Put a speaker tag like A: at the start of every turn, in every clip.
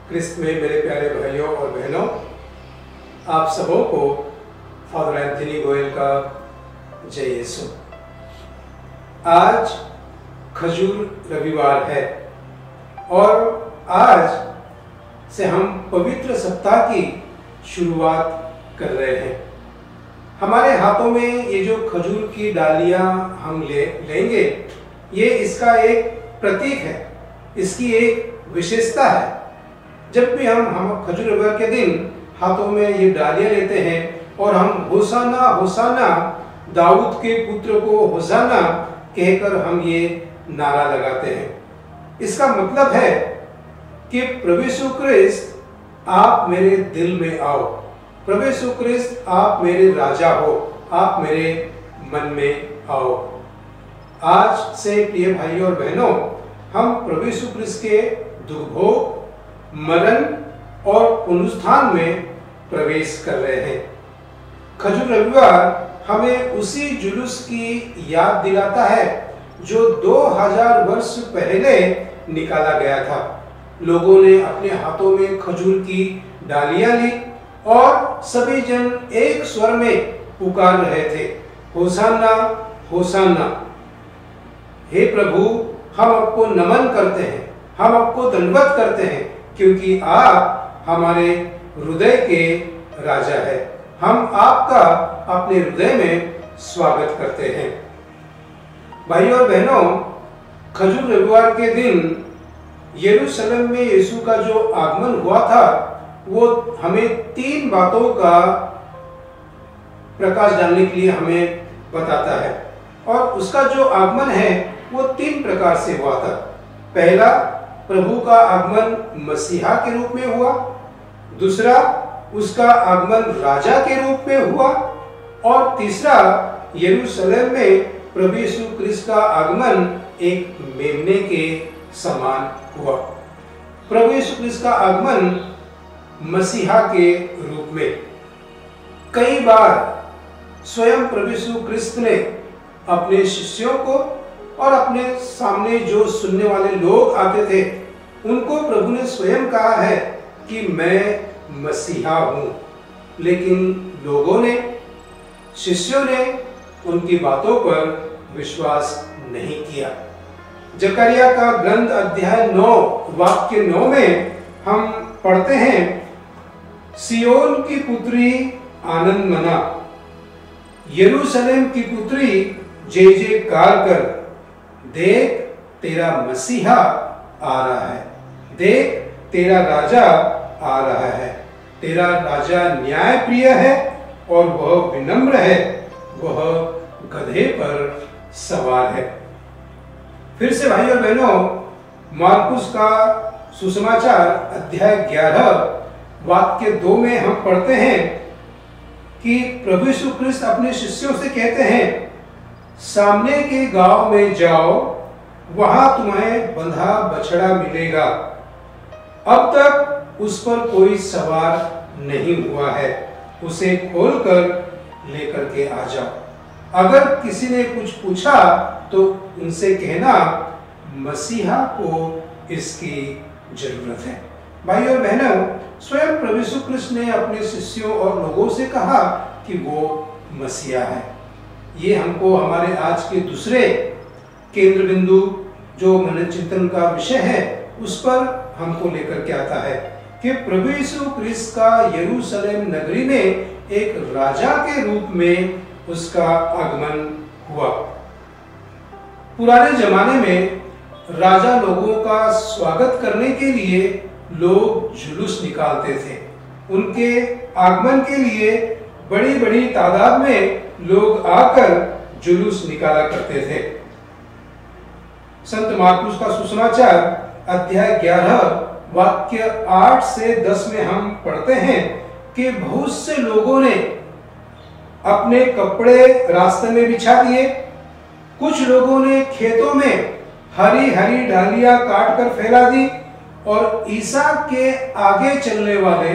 A: क्रिस्त में मेरे प्यारे भाइयों और बहनों, आप सबों को फादर एंथनी गोयल का जय यीशु। आज खजूर रविवार है और आज से हम पवित्र सप्ताह की शुरुआत कर रहे हैं। हमारे हाथों में ये जो खजूर की डालियां हम लेंगे, ये इसका एक प्रतीक है, इसकी एक विशेषता है। जब भी हम खजूर रविवार के दिन हाथों में ये डालियां लेते हैं और हम होसाना होसाना दाऊद के पुत्र को होसाना कहकर हम ये नारा लगाते हैं। इसका मतलब है कि प्रभु यीशु क्रिस्त आप मेरे दिल में आओ, प्रभु यीशु क्रिस्त आप मेरे राजा हो, आप मेरे मन में आओ। आज से प्रिय भाइयों और बहनों, हम प्रभु यीशु क्रिस्त के दुख भोग, मरण और पुनरुत्थान में प्रवेश कर रहे हैं। खजूर रविवार हमें उसी जुलूस की याद दिलाता है जो 2000 वर्ष पहले निकाला गया था। लोगों ने अपने हाथों में खजूर की डालियां ली और सभी जन एक स्वर में पुकार रहे थे, होसाना होसाना। हे प्रभु, हम आपको नमन करते हैं, हम आपको दंडवत करते हैं, क्योंकि आप हमारे हृदय के राजा है। हम आपका अपने हृदय में स्वागत करते हैं। भाइयों और बहनों, खजूर रविवार के दिन यरूशलेम में यीशु का जो आगमन हुआ था, वो हमें 3 बातों का प्रकाश डालने के लिए हमें बताता है। और उसका जो आगमन है वो 3 प्रकार से हुआ था। पहला, प्रभु का आगमन मसीहा के रूप में हुआ। दूसरा, उसका आगमन राजा के रूप में हुआ। और तीसरा, यरूशलेम में प्रभु यीशु क्रिस्त का आगमन एक मेमने के समान हुआ। प्रभु यीशु क्रिस्त का आगमन मसीहा के रूप में। कई बार स्वयं प्रभु यीशु क्रिस्त ने अपने शिष्यों को और अपने सामने जो सुनने वाले लोग आते थे, उनको प्रभु ने स्वयं कहा है कि मैं मसीहा हूं। लेकिन लोगों ने, शिष्यों ने उनकी बातों पर विश्वास नहीं किया। जकरिया का ग्रंथ अध्याय 9 वाक्य 9 में हम पढ़ते हैं, सियोन की पुत्री आनंद मना, यरूशलेम की पुत्री जय जयकार कर, देख तेरा मसीहा आ रहा है, देख तेरा राजा आ रहा है। तेरा राजा न्याय प्रिय है और वह विनम्र है, वह गधे पर सवार है। फिर से भाइयों और बहनों, मार्कुस का सुसमाचार अध्याय 11 वाक्य 2 में हम पढ़ते हैं कि प्रभु यीशु क्रिस्त अपने शिष्यों से कहते हैं, सामने के गांव में जाओ, वहां तुम्हें बंधा बछड़ा मिलेगा। अब तक उस पर कोई सवार नहीं हुआ है, उसे खोलकर लेकर के आ जाओ। अगर किसी ने कुछ पूछा तो उनसे कहना, मसीहा को इसकी जरूरत है। भाइयों और बहनों, स्वयं प्रभु यीशु कृष्ण ने अपने शिष्यों और लोगों से कहा कि वो मसीहा है। ये हमको हमारे आज के दूसरे केंद्र बिंदु जो मनन चिंतन का विषय है, उस पर हमको लेकर के आता है कि प्रभु यीशु क्रिस्त का यरूशलेम नगरी में एक राजा के रूप में उसका आगमन हुआ। पुराने जमाने में राजा लोगों का स्वागत करने के लिए लोग जुलूस निकालते थे। उनके आगमन के लिए बड़ी बड़ी तादाद में लोग आकर जुलूस निकाला करते थे। संत मार्कुस का सुसमाचार अध्याय 11 वाक्य 8 से 10 में हम पढ़ते हैं कि बहुत से लोगों ने अपने कपड़े रास्ते में बिछा दिए, कुछ लोगों ने खेतों में हरी हरी डालियां काट कर फैला दी और ईसा के आगे चलने वाले,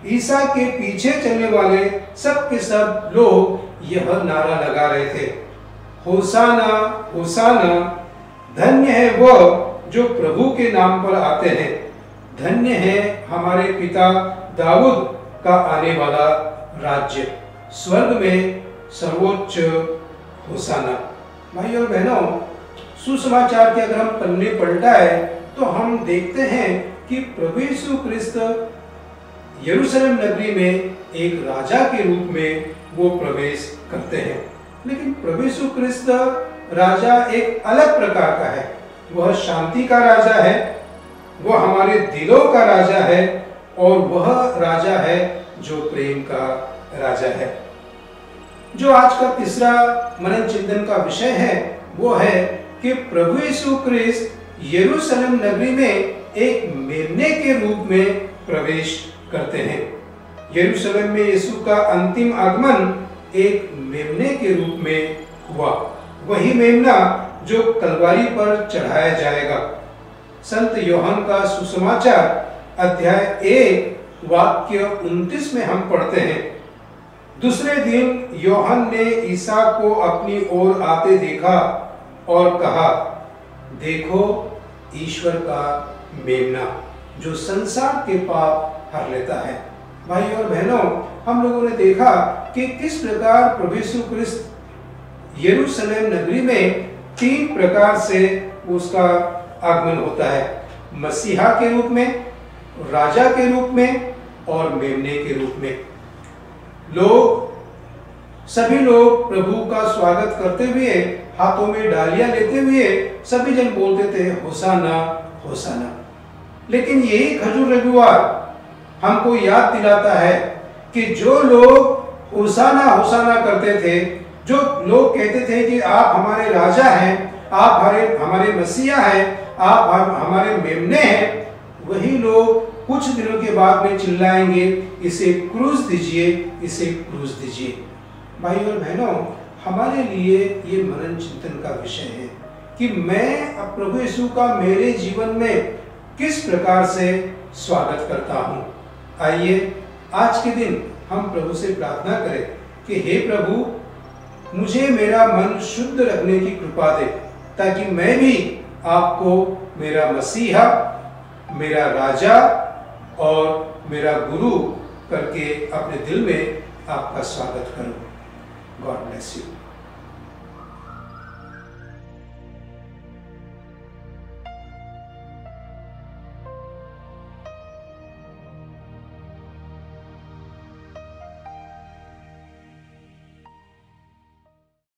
A: ईसा के पीछे चलने वाले सब के सब लोग यह नारा लगा रहे थे, होसाना होसाना, धन्य है वह जो प्रभु के नाम पर आते हैं, धन्य है हमारे पिता दाऊद का आने वाला राज्य, स्वर्ग में सर्वोच्च होसाना। भाई और बहनों, सुसमाचार के अगर हम पन्ने पलटाए तो हम देखते हैं कि प्रभु यीशु ख्रिस्त यरूशलेम नगरी में एक राजा के रूप में वो प्रवेश करते हैं। लेकिन प्रभु यीशु ख्रिस्त राजा एक अलग प्रकार का है। वह शांति का राजा है, वह हमारे दिलों का राजा है, और वह राजा है जो प्रेम का राजा है। जो आज का तीसरा मनन चिंतन का विषय है वो है कि प्रभु यीशु ख्रिस्त यरूशलेम नगरी में एक मेमने के रूप में प्रवेश करते हैं। यरूशलेम में यीशु का अंतिम आगमन एक मेमने के रूप में हुआ, वही मेमना जो कलवारी पर चढ़ाया जाएगा। संत योहन का सुसमाचार अध्याय 1 वाक्य 29 में हम पढ़ते हैं, दूसरे दिन योहन ने ईसा को अपनी ओर आते देखा और कहा, देखो ईश्वर का मेमना जो संसार के पाप हर लेता है। भाई और बहनों, हम लोगों ने देखा कि किस प्रकार प्रभु यीशु ख्रिस्त यरूशलेम नगरी में 3 प्रकार से उसका आगमन होता है, मसीहा के रूप में, राजा के रूप में और मेमने के रूप में। सभी लोग प्रभु का स्वागत करते हुए, हाथों में डालियां लेते हुए सभी जन बोलते थे होसाना होसाना। लेकिन यही खजूर रविवार हमको याद दिलाता है कि जो लोग होसाना होसाना करते थे, जो लोग कहते थे कि आप हमारे राजा हैं, आप हमारे मसीहा हैं, आप हमारे मेमने हैं, वही लोग कुछ दिनों के बाद में चिल्लाएंगे, इसे क्रूस दीजिए, इसे क्रूस दीजिए। भाई और बहनों, हमारे लिए ये मनन चिंतन का विषय है कि मैं अब प्रभु यीशु का मेरे जीवन में किस प्रकार से स्वागत करता हूँ। आइए आज के दिन हम प्रभु से प्रार्थना करें कि हे प्रभु, मुझे मेरा मन शुद्ध रखने की कृपा दे, ताकि मैं भी आपको मेरा मसीहा, मेरा राजा और मेरा गुरु करके अपने दिल में आपका स्वागत करूं। God bless you.